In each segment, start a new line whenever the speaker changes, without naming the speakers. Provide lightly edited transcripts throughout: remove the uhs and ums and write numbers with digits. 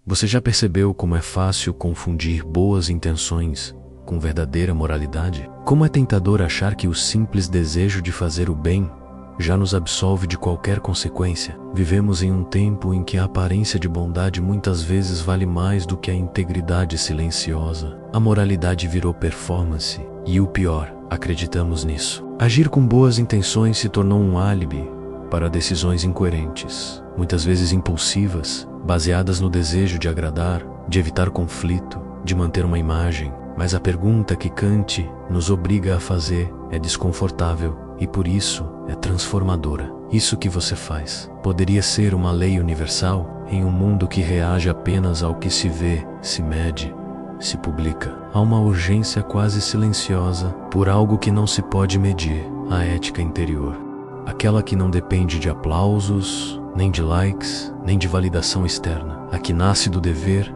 Você já percebeu como é fácil confundir boas intenções com verdadeira moralidade? Como é tentador achar que o simples desejo de fazer o bem já nos absolve de qualquer consequência? Vivemos em um tempo em que a aparência de bondade muitas vezes vale mais do que a integridade silenciosa. A moralidade virou performance e, o pior, acreditamos nisso. Agir com boas intenções se tornou um álibi para decisões incoerentes, muitas vezes impulsivas, baseadas no desejo de agradar, de evitar conflito, de manter uma imagem. Mas a pergunta que Kant nos obriga a fazer é desconfortável e por isso é transformadora. Isso que você faz poderia ser uma lei universal em um mundo que reage apenas ao que se vê, se mede, se publica. Há uma urgência quase silenciosa por algo que não se pode medir, a ética interior. Aquela que não depende de aplausos, nem de likes, nem de validação externa. A que nasce do dever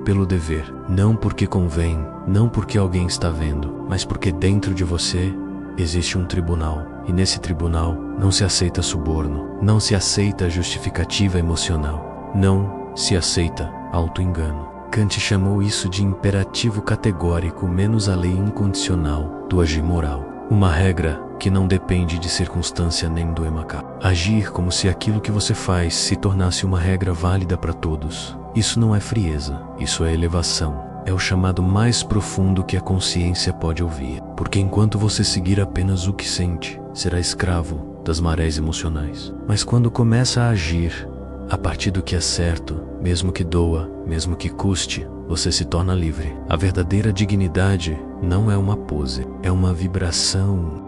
pelo dever. Não porque convém, não porque alguém está vendo, mas porque dentro de você existe um tribunal. E nesse tribunal não se aceita suborno, não se aceita justificativa emocional, não se aceita auto-engano. Kant chamou isso de imperativo categórico menos a lei incondicional do agir moral. Uma regra que não depende de circunstância nem do EMACA. Agir como se aquilo que você faz se tornasse uma regra válida para todos. Isso não é frieza, isso é elevação. É o chamado mais profundo que a consciência pode ouvir. Porque enquanto você seguir apenas o que sente, será escravo das marés emocionais. Mas quando começa a agir a partir do que é certo, mesmo que doa, mesmo que custe, você se torna livre. A verdadeira dignidade não é uma pose, é uma vibração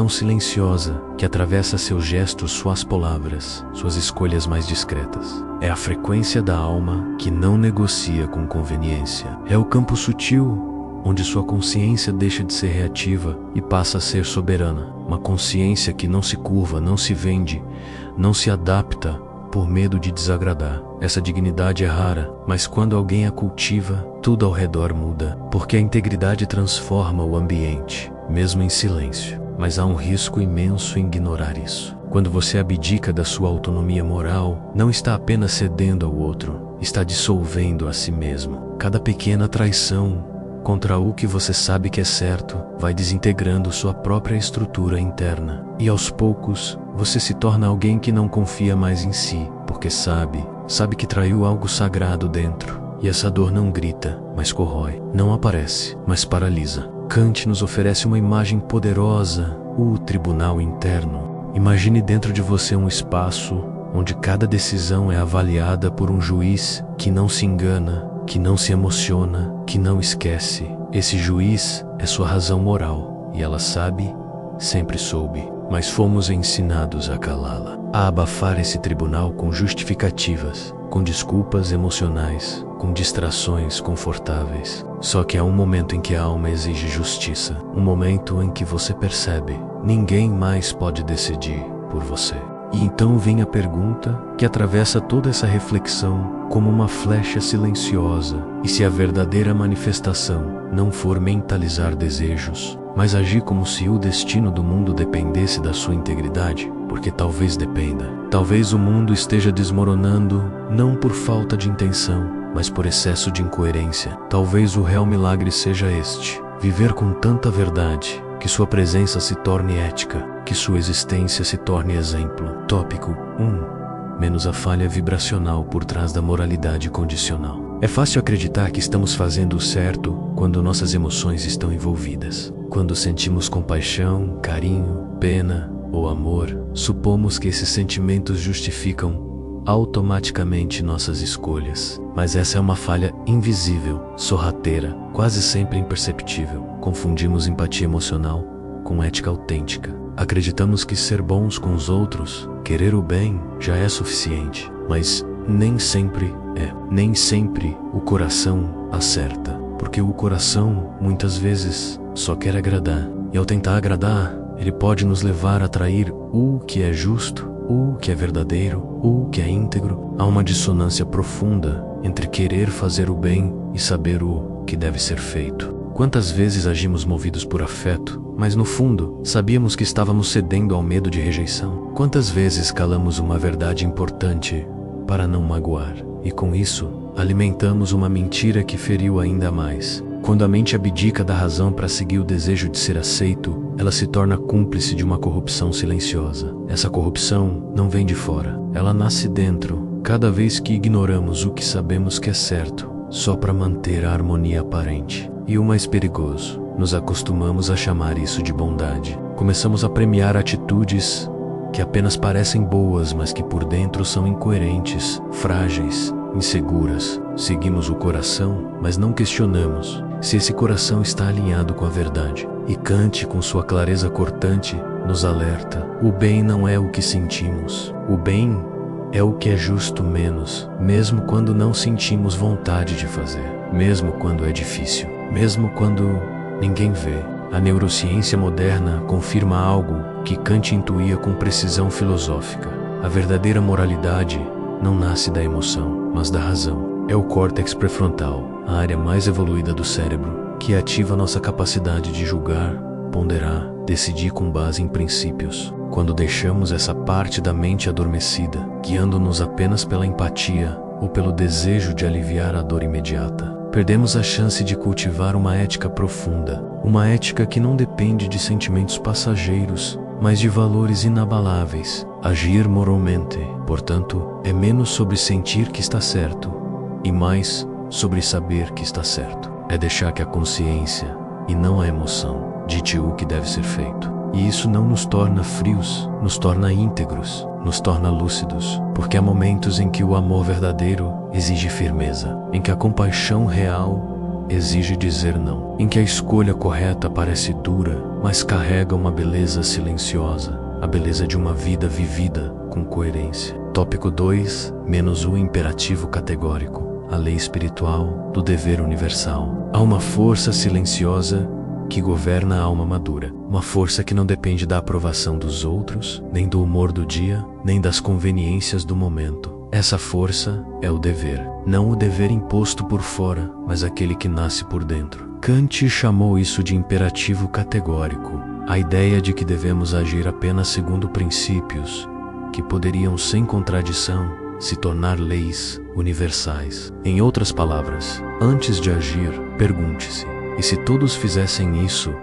silenciosa que atravessa seus gestos, suas palavras, suas escolhas mais discretas. É a frequência da alma que não negocia com conveniência. É o campo sutil onde sua consciência deixa de ser reativa e passa a ser soberana. Uma consciência que não se curva, não se vende, não se adapta por medo de desagradar. Essa dignidade é rara, mas quando alguém a cultiva, tudo ao redor muda, porque a integridade transforma o ambiente, mesmo em silêncio. Mas há um risco imenso em ignorar isso. Quando você abdica da sua autonomia moral, não está apenas cedendo ao outro, está dissolvendo a si mesmo. Cada pequena traição contra o que você sabe que é certo vai desintegrando sua própria estrutura interna. E aos poucos, você se torna alguém que não confia mais em si, porque sabe que traiu algo sagrado dentro. E essa dor não grita, mas corrói. Não aparece, mas paralisa. Kant nos oferece uma imagem poderosa, o tribunal interno. Imagine dentro de você um espaço onde cada decisão é avaliada por um juiz que não se engana, que não se emociona, que não esquece. Esse juiz é sua razão moral, e ela sabe, sempre soube, mas fomos ensinados a calá-la, a abafar esse tribunal com justificativas, com desculpas emocionais, com distrações confortáveis. Só que há um momento em que a alma exige justiça, um momento em que você percebe, ninguém mais pode decidir por você. E então vem a pergunta que atravessa toda essa reflexão como uma flecha silenciosa. E se a verdadeira manifestação não for mentalizar desejos, mas agir como se o destino do mundo dependesse da sua integridade? Porque talvez dependa. Talvez o mundo esteja desmoronando não por falta de intenção, mas por excesso de incoerência. Talvez o real milagre seja este: viver com tanta verdade que sua presença se torne ética, que sua existência se torne exemplo. Tópico 1. Menos a falha vibracional por trás da moralidade condicional. É fácil acreditar que estamos fazendo o certo quando nossas emoções estão envolvidas. Quando sentimos compaixão, carinho, pena ou amor, supomos que esses sentimentos justificam automaticamente nossas escolhas. Mas essa é uma falha invisível, sorrateira, quase sempre imperceptível. Confundimos empatia emocional com ética autêntica. Acreditamos que ser bons com os outros, querer o bem, já é suficiente. Mas nem sempre é. Nem sempre o coração acerta. Porque o coração, muitas vezes, só quer agradar. E ao tentar agradar, ele pode nos levar a trair o que é justo, o que é verdadeiro, o que é íntegro. Há uma dissonância profunda entre querer fazer o bem e saber o que deve ser feito. Quantas vezes agimos movidos por afeto, mas no fundo sabíamos que estávamos cedendo ao medo de rejeição? Quantas vezes calamos uma verdade importante para não magoar? e com isso, alimentamos uma mentira que feriu ainda mais. Quando a mente abdica da razão para seguir o desejo de ser aceito, ela se torna cúmplice de uma corrupção silenciosa. Essa corrupção não vem de fora, ela nasce dentro, cada vez que ignoramos o que sabemos que é certo, só para manter a harmonia aparente. E o mais perigoso, nos acostumamos a chamar isso de bondade. Começamos a premiar atitudes que apenas parecem boas, mas que por dentro são incoerentes, frágeis, inseguras. Seguimos o coração, mas não questionamos se esse coração está alinhado com a verdade. E Kant, com sua clareza cortante, nos alerta: o bem não é o que sentimos. O bem é o que é justo menos, mesmo quando não sentimos vontade de fazer, mesmo quando é difícil, mesmo quando ninguém vê. A neurociência moderna confirma algo que Kant intuía com precisão filosófica. A verdadeira moralidade não nasce da emoção, mas da razão. É o córtex pré-frontal, a área mais evoluída do cérebro, que ativa nossa capacidade de julgar, ponderar, decidir com base em princípios. Quando deixamos essa parte da mente adormecida, guiando-nos apenas pela empatia ou pelo desejo de aliviar a dor imediata, perdemos a chance de cultivar uma ética profunda, uma ética que não depende de sentimentos passageiros, mas de valores inabaláveis. Agir moralmente, portanto, é menos sobre sentir que está certo e mais sobre saber que está certo. É deixar que a consciência, e não a emoção, dite o que deve ser feito. E isso não nos torna frios, nos torna íntegros, nos torna lúcidos, porque há momentos em que o amor verdadeiro exige firmeza, em que a compaixão real exige dizer não, em que a escolha correta parece dura, mas carrega uma beleza silenciosa, a beleza de uma vida vivida com coerência. Tópico 2, menos o imperativo categórico, a lei espiritual do dever universal. Há uma força silenciosa que governa a alma madura, uma força que não depende da aprovação dos outros, nem do humor do dia, nem das conveniências do momento. Essa força é o dever, não o dever imposto por fora, mas aquele que nasce por dentro. Kant chamou isso de imperativo categórico, a ideia de que devemos agir apenas segundo princípios que poderiam, sem contradição, se tornar leis universais. Em outras palavras, antes de agir, pergunte-se: e se todos fizessem isso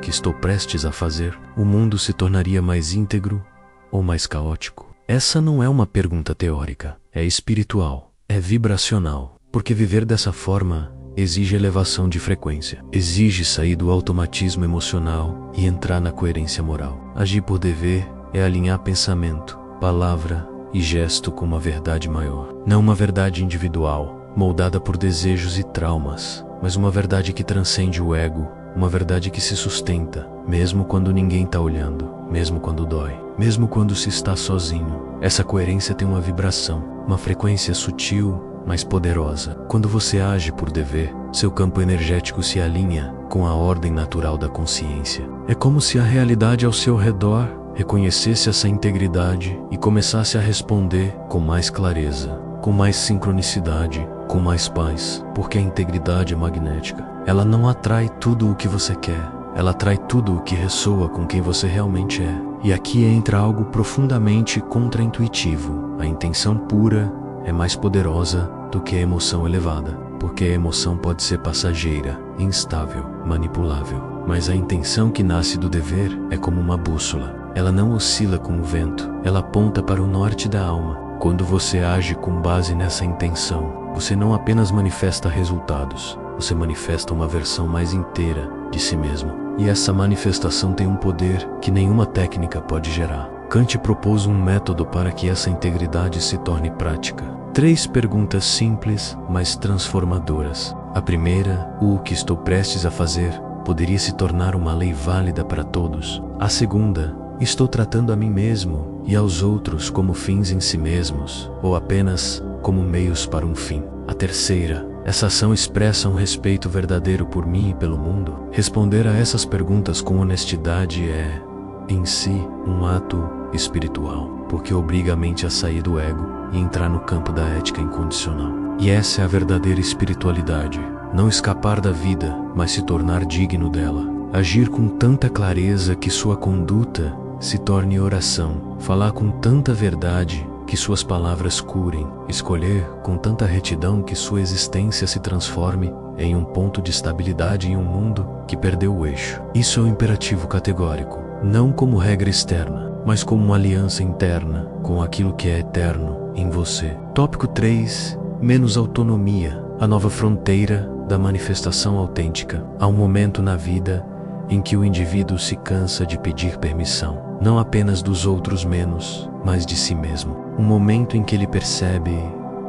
que estou prestes a fazer, o mundo se tornaria mais íntegro ou mais caótico? Essa não é uma pergunta teórica, é espiritual, é vibracional, porque viver dessa forma exige elevação de frequência, exige sair do automatismo emocional e entrar na coerência moral. Agir por dever é alinhar pensamento, palavra e gesto com uma verdade maior, não uma verdade individual, moldada por desejos e traumas, mas uma verdade que transcende o ego, uma verdade que se sustenta, mesmo quando ninguém está olhando, mesmo quando dói, mesmo quando se está sozinho. Essa coerência tem uma vibração, uma frequência sutil, mas poderosa. Quando você age por dever, seu campo energético se alinha com a ordem natural da consciência. É como se a realidade ao seu redor reconhecesse essa integridade e começasse a responder com mais clareza, com mais sincronicidade, com mais paz, porque a integridade é magnética. Ela não atrai tudo o que você quer, ela atrai tudo o que ressoa com quem você realmente é. E aqui entra algo profundamente contraintuitivo. A intenção pura é mais poderosa do que a emoção elevada, porque a emoção pode ser passageira, instável, manipulável. Mas a intenção que nasce do dever é como uma bússola. Ela não oscila com o vento, ela aponta para o norte da alma. Quando você age com base nessa intenção, você não apenas manifesta resultados, você manifesta uma versão mais inteira de si mesmo. E essa manifestação tem um poder que nenhuma técnica pode gerar. Kant propôs um método para que essa integridade se torne prática. 3 perguntas simples, mas transformadoras. A primeira: o que estou prestes a fazer poderia se tornar uma lei válida para todos? A segunda: estou tratando a mim mesmo e aos outros como fins em si mesmos, ou apenas como meios para um fim? A terceira: essa ação expressa um respeito verdadeiro por mim e pelo mundo? Responder a essas perguntas com honestidade é, em si, um ato espiritual, porque obriga a mente a sair do ego e entrar no campo da ética incondicional. E essa é a verdadeira espiritualidade: não escapar da vida, mas se tornar digno dela. Agir com tanta clareza que sua conduta se torne oração. Falar com tanta verdade que suas palavras curem, escolher com tanta retidão que sua existência se transforme em um ponto de estabilidade em um mundo que perdeu o eixo. Isso é um imperativo categórico, não como regra externa, mas como uma aliança interna com aquilo que é eterno em você. Tópico 3. Menos autonomia, a nova fronteira da manifestação autêntica. Há um momento na vida em que o indivíduo se cansa de pedir permissão, não apenas dos outros menos, mas de si mesmo. Um momento em que ele percebe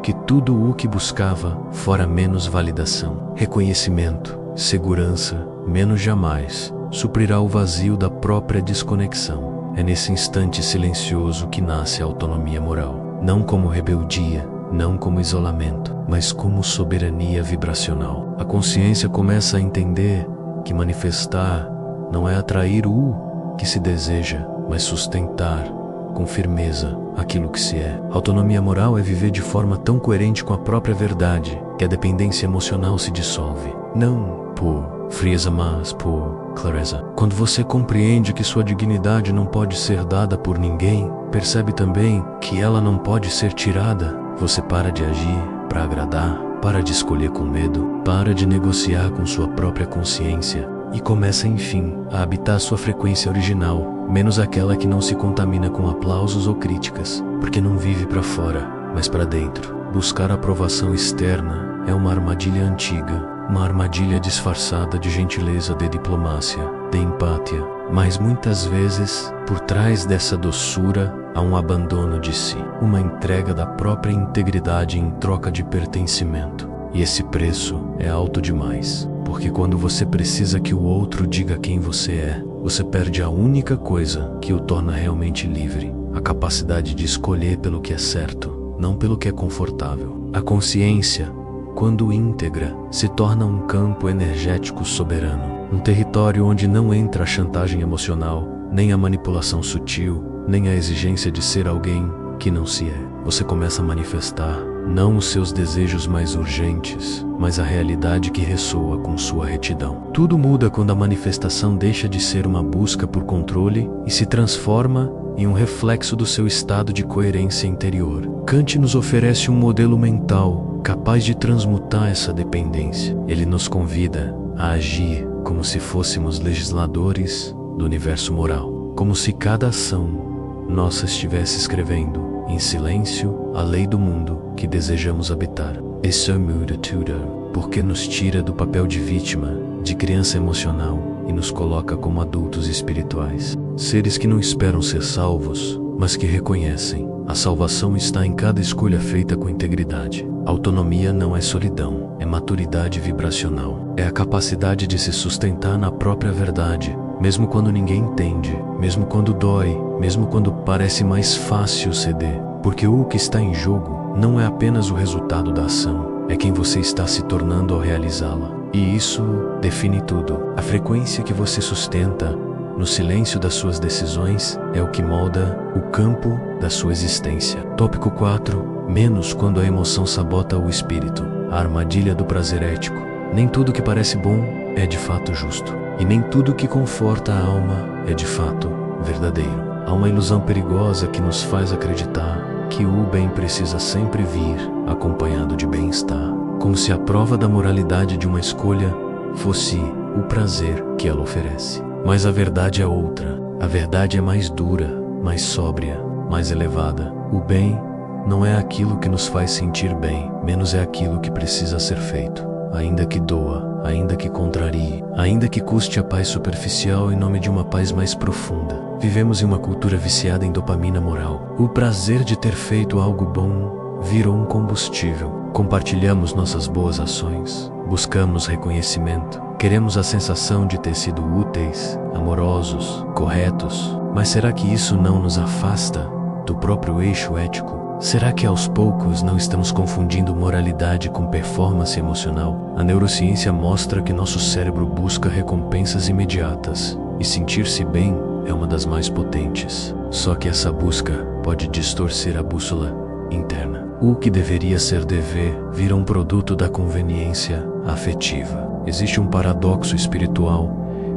que tudo o que buscava fora menos validação, reconhecimento, segurança, menos jamais, suprirá o vazio da própria desconexão. É nesse instante silencioso que nasce a autonomia moral, não como rebeldia, não como isolamento, mas como soberania vibracional. A consciência começa a entender que manifestar não é atrair o que se deseja, mas sustentar com firmeza aquilo que se é. Autonomia moral é viver de forma tão coerente com a própria verdade que a dependência emocional se dissolve, não por frieza, mas por clareza. Quando você compreende que sua dignidade não pode ser dada por ninguém, percebe também que ela não pode ser tirada. Você para de agir para agradar, para de escolher com medo, para de negociar com sua própria consciência e começa, enfim, a habitar sua frequência original, menos aquela que não se contamina com aplausos ou críticas, porque não vive para fora, mas para dentro. Buscar aprovação externa é uma armadilha antiga, uma armadilha disfarçada de gentileza, de diplomácia, de empatia, mas muitas vezes, por trás dessa doçura, há um abandono de si, uma entrega da própria integridade em troca de pertencimento. E esse preço é alto demais, porque quando você precisa que o outro diga quem você é, você perde a única coisa que o torna realmente livre, a capacidade de escolher pelo que é certo, não pelo que é confortável. A consciência, quando íntegra, se torna um campo energético soberano, um território onde não entra a chantagem emocional, nem a manipulação sutil, nem a exigência de ser alguém que não se é. Você começa a manifestar não os seus desejos mais urgentes, mas a realidade que ressoa com sua retidão. Tudo muda quando a manifestação deixa de ser uma busca por controle e se transforma em um reflexo do seu estado de coerência interior. Kant nos oferece um modelo mental capaz de transmutar essa dependência. Ele nos convida a agir como se fôssemos legisladores do universo moral, como se cada ação nossa estivesse escrevendo em silêncio a lei do mundo que desejamos habitar. Isso muda tudo, porque nos tira do papel de vítima, de criança emocional e nos coloca como adultos espirituais. Seres que não esperam ser salvos, mas que reconhecem. A salvação está em cada escolha feita com integridade. Autonomia não é solidão, é maturidade vibracional. É a capacidade de se sustentar na própria verdade, mesmo quando ninguém entende, mesmo quando dói, mesmo quando parece mais fácil ceder. Porque o que está em jogo não é apenas o resultado da ação, é quem você está se tornando ao realizá-la. E isso define tudo. A frequência que você sustenta no silêncio das suas decisões é o que molda o campo da sua existência. Tópico 4. Menos quando a emoção sabota o espírito. A armadilha do prazer ético. Nem tudo que parece bom é de fato justo. E nem tudo que conforta a alma é de fato verdadeiro. Há uma ilusão perigosa que nos faz acreditar que o bem precisa sempre vir acompanhado de bem-estar, como se a prova da moralidade de uma escolha fosse o prazer que ela oferece. Mas a verdade é outra. A verdade é mais dura, mais sóbria, mais elevada. O bem não é aquilo que nos faz sentir bem, menos é aquilo que precisa ser feito. Ainda que doa, ainda que contrarie, ainda que custe a paz superficial em nome de uma paz mais profunda. Vivemos em uma cultura viciada em dopamina moral. O prazer de ter feito algo bom virou um combustível. Compartilhamos nossas boas ações, buscamos reconhecimento, queremos a sensação de ter sido úteis, amorosos, corretos. Mas será que isso não nos afasta do próprio eixo ético? Será que aos poucos não estamos confundindo moralidade com performance emocional? A neurociência mostra que nosso cérebro busca recompensas imediatas e sentir-se bem é uma das mais potentes. Só que essa busca pode distorcer a bússola interna. O que deveria ser dever vira um produto da conveniência afetiva. Existe um paradoxo espiritual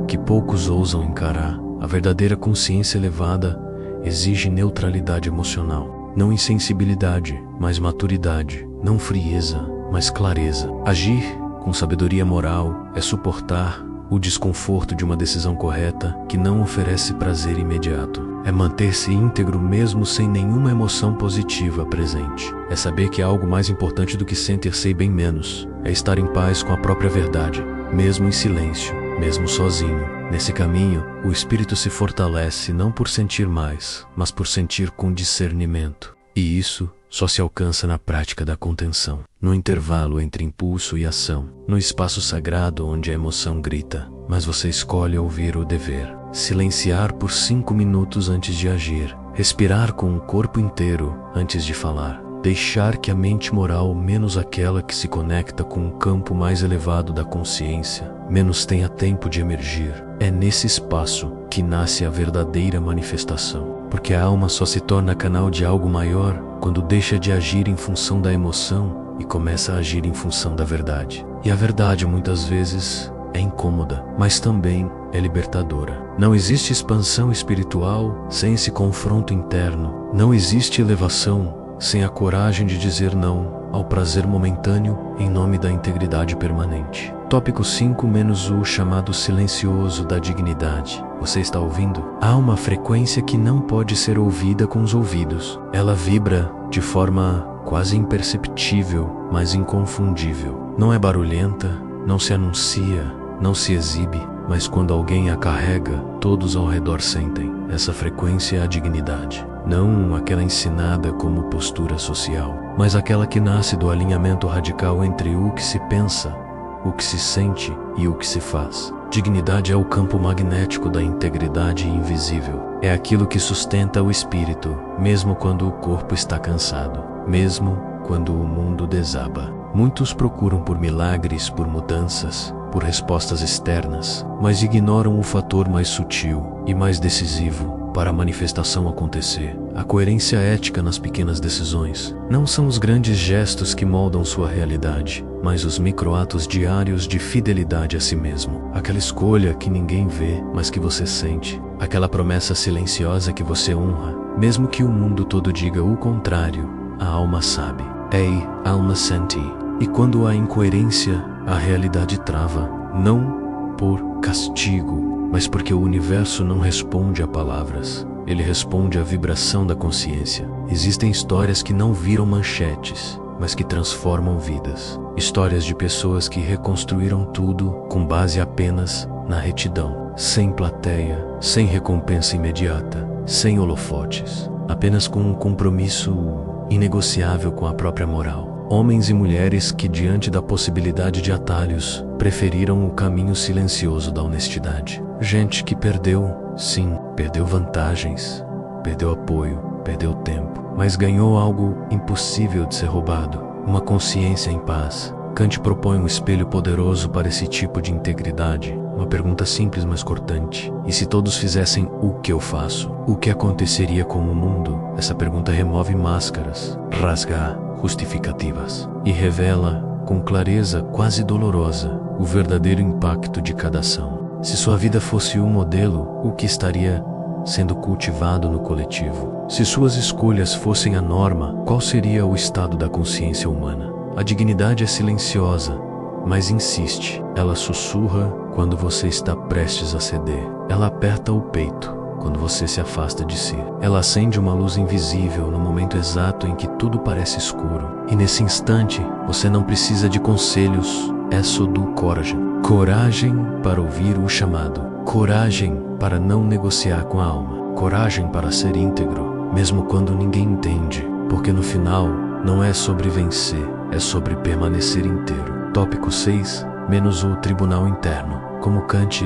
que poucos ousam encarar. A verdadeira consciência elevada exige neutralidade emocional. não insensibilidade, mas maturidade, não frieza, mas clareza. Agir com sabedoria moral é suportar o desconforto de uma decisão correta que não oferece prazer imediato. É manter-se íntegro mesmo sem nenhuma emoção positiva presente. É saber que há algo mais importante do que sentir-se bem menos. É estar em paz com a própria verdade, mesmo em silêncio, mesmo sozinho. Nesse caminho, o espírito se fortalece não por sentir mais, mas por sentir com discernimento. E isso só se alcança na prática da contenção, no intervalo entre impulso e ação, no espaço sagrado onde a emoção grita, mas você escolhe ouvir o dever. Silenciar por 5 minutos antes de agir, respirar com o corpo inteiro antes de falar, deixar que a mente moral, menos aquela que se conecta com um campo mais elevado da consciência, menos tenha tempo de emergir. É nesse espaço que nasce a verdadeira manifestação, porque a alma só se torna canal de algo maior quando deixa de agir em função da emoção e começa a agir em função da verdade. E a verdade muitas vezes é incômoda, mas também é libertadora. Não existe expansão espiritual sem esse confronto interno. Não existe elevação sem a coragem de dizer não ao prazer momentâneo em nome da integridade permanente. Tópico 5 menos o chamado silencioso da dignidade. Você está ouvindo? Há uma frequência que não pode ser ouvida com os ouvidos. Ela vibra de forma quase imperceptível, mas inconfundível. Não é barulhenta, não se anuncia, não se exibe, mas quando alguém a carrega, todos ao redor sentem. Essa frequência é a dignidade. Não aquela ensinada como postura social, mas aquela que nasce do alinhamento radical entre o que se pensa, o que se sente e o que se faz. Dignidade é o campo magnético da integridade invisível. É aquilo que sustenta o espírito, mesmo quando o corpo está cansado, mesmo quando o mundo desaba. Muitos procuram por milagres, por mudanças, por respostas externas, mas ignoram o fator mais sutil e mais decisivo para a manifestação acontecer. A coerência ética nas pequenas decisões. Não são os grandes gestos que moldam sua realidade, mas os microatos diários de fidelidade a si mesmo. Aquela escolha que ninguém vê, mas que você sente. Aquela promessa silenciosa que você honra, mesmo que o mundo todo diga o contrário. A alma sabe. Ei, alma senti. E quando há incoerência, a realidade trava, não por castigo, mas porque o universo não responde a palavras. Ele responde à vibração da consciência. Existem histórias que não viram manchetes, mas que transformam vidas. Histórias de pessoas que reconstruíram tudo com base apenas na retidão, sem plateia, sem recompensa imediata, sem holofotes, apenas com um compromisso inegociável com a própria moral. Homens e mulheres que, diante da possibilidade de atalhos, preferiram o caminho silencioso da honestidade. Gente que perdeu, sim, perdeu vantagens, perdeu apoio, perdeu tempo, mas ganhou algo impossível de ser roubado, uma consciência em paz. Kant propõe um espelho poderoso para esse tipo de integridade. Uma pergunta simples, mas cortante. E se todos fizessem o que eu faço, o que aconteceria com o mundo? Essa pergunta remove máscaras, rasga justificativas e revela, com clareza quase dolorosa, o verdadeiro impacto de cada ação. Se sua vida fosse um modelo, o que estaria sendo cultivado no coletivo? Se suas escolhas fossem a norma, qual seria o estado da consciência humana? A dignidade é silenciosa, mas insiste. Ela sussurra quando você está prestes a ceder. Ela aperta o peito quando você se afasta de si. Ela acende uma luz invisível no momento exato em que tudo parece escuro. E nesse instante, você não precisa de conselhos. É só do coragem. Coragem para ouvir o chamado. Coragem para não negociar com a alma. Coragem para ser íntegro, mesmo quando ninguém entende. Porque no final, não é sobre vencer, é sobre permanecer inteiro. Tópico 6, menos o tribunal interno. Como Kant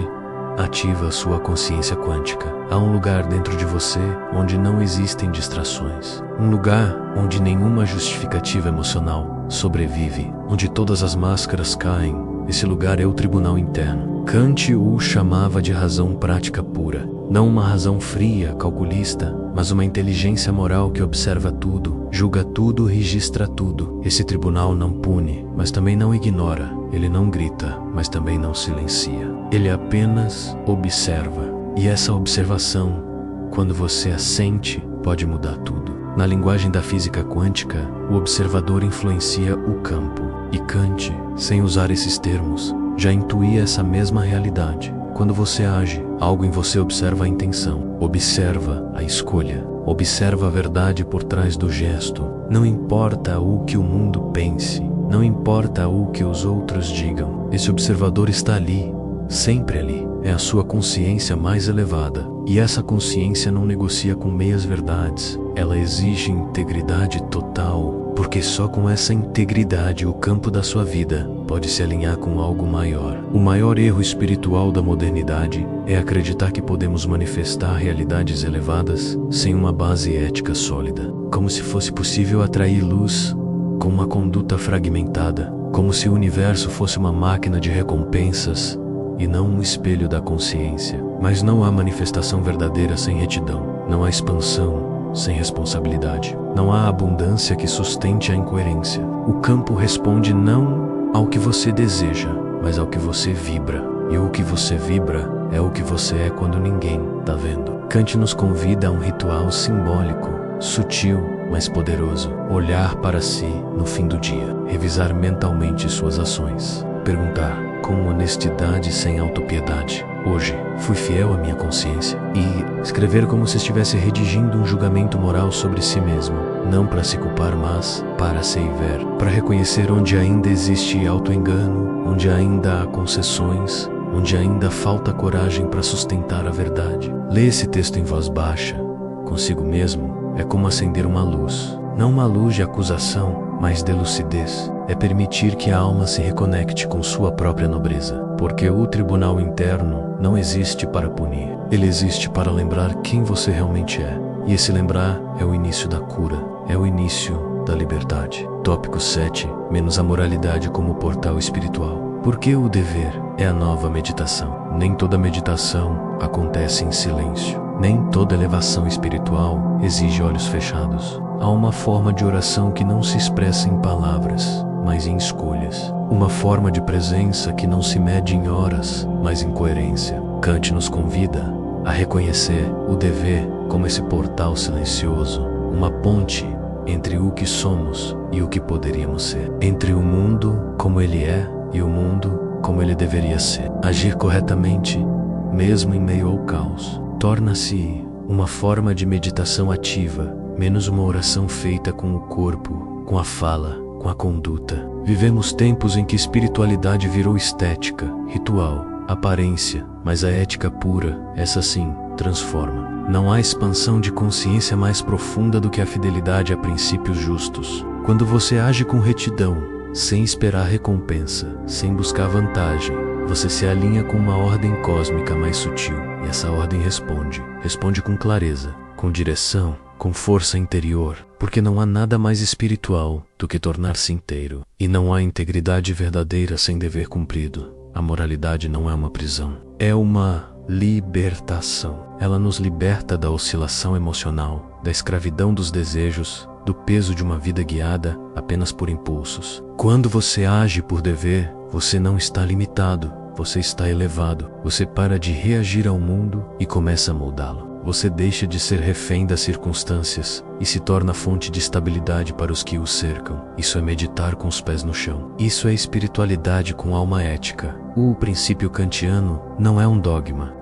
ativa sua consciência quântica. Há um lugar dentro de você onde não existem distrações. Um lugar onde nenhuma justificativa emocional sobrevive, onde todas as máscaras caem. Esse lugar é o tribunal interno. Kant o chamava de razão prática pura. Não uma razão fria, calculista, mas uma inteligência moral que observa tudo, julga tudo, registra tudo. Esse tribunal não pune, mas também não ignora. Ele não grita, mas também não silencia. Ele apenas observa. E essa observação, quando você a sente, pode mudar tudo. Na linguagem da física quântica, o observador influencia o campo. E Kant, sem usar esses termos, já intuía essa mesma realidade. Quando você age, algo em você observa a intenção, observa a escolha, observa a verdade por trás do gesto. Não importa o que o mundo pense, não importa o que os outros digam, esse observador está ali, sempre ali. É a sua consciência mais elevada. E essa consciência não negocia com meias verdades. Ela exige integridade total, porque só com essa integridade o campo da sua vida pode se alinhar com algo maior. O maior erro espiritual da modernidade é acreditar que podemos manifestar realidades elevadas sem uma base ética sólida, como se fosse possível atrair luz com uma conduta fragmentada, como se o universo fosse uma máquina de recompensas e não um espelho da consciência. Mas não há manifestação verdadeira sem retidão, não há expansão sem responsabilidade, não há abundância que sustente a incoerência. O campo responde não ao que você deseja, mas ao que você vibra. E o que você vibra é o que você é quando ninguém está vendo. Kant nos convida a um ritual simbólico, sutil, mas poderoso. Olhar para si no fim do dia, revisar mentalmente suas ações, perguntar com honestidade sem autopiedade: hoje, fui fiel à minha consciência? E escrever como se estivesse redigindo um julgamento moral sobre si mesmo, não para se culpar, mas para se ver, para reconhecer onde ainda existe auto-engano, onde ainda há concessões, onde ainda falta coragem para sustentar a verdade. Ler esse texto em voz baixa, consigo mesmo, é como acender uma luz. Não uma luz de acusação, mas de lucidez. É permitir que a alma se reconecte com sua própria nobreza. Porque o tribunal interno não existe para punir. Ele existe para lembrar quem você realmente é. E esse lembrar é o início da cura. É o início da liberdade. Tópico 7. Menos a moralidade como portal espiritual. Porque o dever é a nova meditação. Nem toda meditação acontece em silêncio. Nem toda elevação espiritual exige olhos fechados. Há uma forma de oração que não se expressa em palavras, mas em escolhas. Uma forma de presença que não se mede em horas, mas em coerência. Kant nos convida a reconhecer o dever como esse portal silencioso, uma ponte entre o que somos e o que poderíamos ser. Entre o mundo como ele é e o mundo como ele deveria ser. Agir corretamente, mesmo em meio ao caos, torna-se uma forma de meditação ativa, menos uma oração feita com o corpo, com a fala, com a conduta. Vivemos tempos em que espiritualidade virou estética, ritual, aparência, mas a ética pura, essa sim, transforma. Não há expansão de consciência mais profunda do que a fidelidade a princípios justos. Quando você age com retidão, sem esperar recompensa, sem buscar vantagem, você se alinha com uma ordem cósmica mais sutil. E essa ordem responde com clareza, com direção, com força interior, porque não há nada mais espiritual do que tornar-se inteiro. E não há integridade verdadeira sem dever cumprido. A moralidade não é uma prisão, é uma libertação. Ela nos liberta da oscilação emocional, da escravidão dos desejos, do peso de uma vida guiada apenas por impulsos. Quando você age por dever, você não está limitado, você está elevado. Você para de reagir ao mundo e começa a moldá-lo. Você deixa de ser refém das circunstâncias e se torna fonte de estabilidade para os que o cercam. Isso é meditar com os pés no chão. Isso é espiritualidade com alma ética. O princípio kantiano não é um dogma,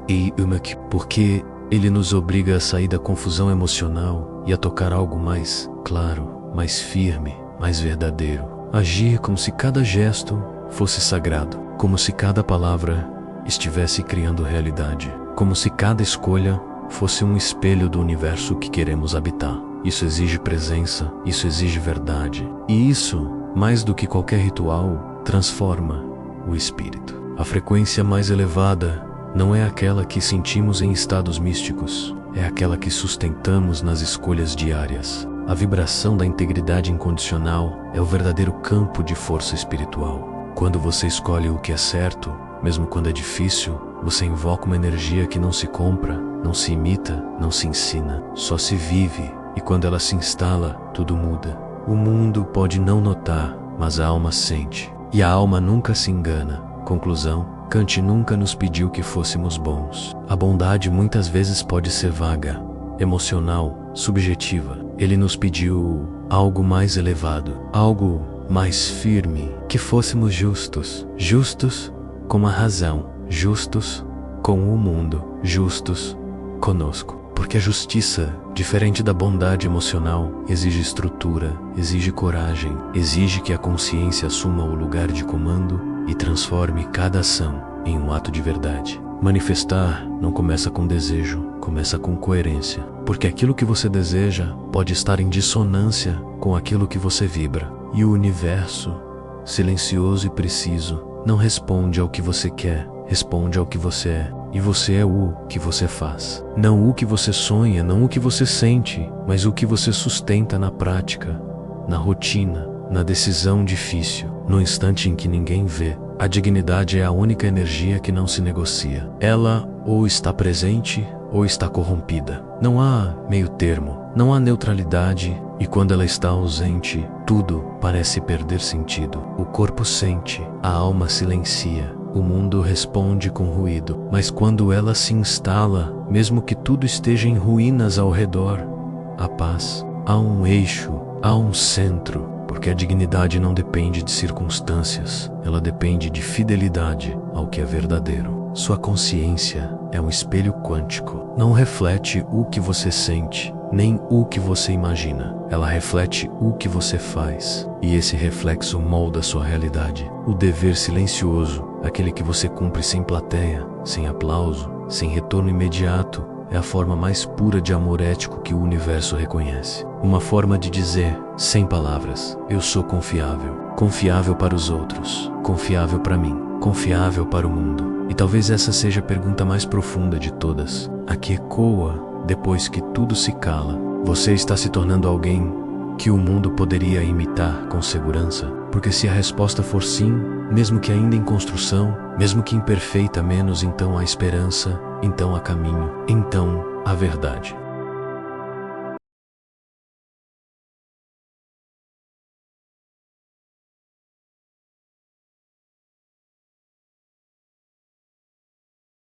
porque ele nos obriga a sair da confusão emocional e a tocar algo mais claro, mais firme, mais verdadeiro. Agir como se cada gesto fosse sagrado, como se cada palavra estivesse criando realidade, como se cada escolha fosse um espelho do universo que queremos habitar. Isso exige presença, isso exige verdade. E isso, mais do que qualquer ritual, transforma o espírito. A frequência mais elevada não é aquela que sentimos em estados místicos, é aquela que sustentamos nas escolhas diárias. A vibração da integridade incondicional é o verdadeiro campo de força espiritual. Quando você escolhe o que é certo, mesmo quando é difícil, você invoca uma energia que não se compra, não se imita, não se ensina, só se vive. E quando ela se instala, tudo muda. O mundo pode não notar, mas a alma sente. E a alma nunca se engana. Conclusão: Kant nunca nos pediu que fôssemos bons. A bondade muitas vezes pode ser vaga, emocional, subjetiva. Ele nos pediu algo mais elevado, algo mais firme, que fôssemos justos, justos com a razão, justos com o mundo, justos conosco. Porque a justiça, diferente da bondade emocional, exige estrutura, exige coragem, exige que a consciência assuma o lugar de comando e transforme cada ação em um ato de verdade. Manifestar não começa com desejo, começa com coerência. Porque aquilo que você deseja pode estar em dissonância com aquilo que você vibra. E o universo, silencioso e preciso, não responde ao que você quer, responde ao que você é. E você é o que você faz. Não o que você sonha, não o que você sente, mas o que você sustenta na prática, na rotina, na decisão difícil, no instante em que ninguém vê. A dignidade é a única energia que não se negocia. Ela ou está presente ou está corrompida. Não há meio termo, não há neutralidade, e quando ela está ausente, tudo parece perder sentido. O corpo sente, a alma silencia. O mundo responde com ruído, mas quando ela se instala, mesmo que tudo esteja em ruínas ao redor, há paz, há um eixo, há um centro, porque a dignidade não depende de circunstâncias, ela depende de fidelidade ao que é verdadeiro. Sua consciência é um espelho quântico, não reflete o que você sente, nem o que você imagina. Ela reflete o que você faz, e esse reflexo molda sua realidade. O dever silencioso, aquele que você cumpre sem plateia, sem aplauso, sem retorno imediato, é a forma mais pura de amor ético que o universo reconhece. Uma forma de dizer, sem palavras, eu sou confiável. Confiável para os outros, confiável para mim, confiável para o mundo. E talvez essa seja a pergunta mais profunda de todas, a que ecoa depois que tudo se cala. Você está se tornando alguém que o mundo poderia imitar com segurança? Porque se a resposta for sim, mesmo que ainda em construção, mesmo que imperfeita menos, então há esperança, então há caminho, então há verdade.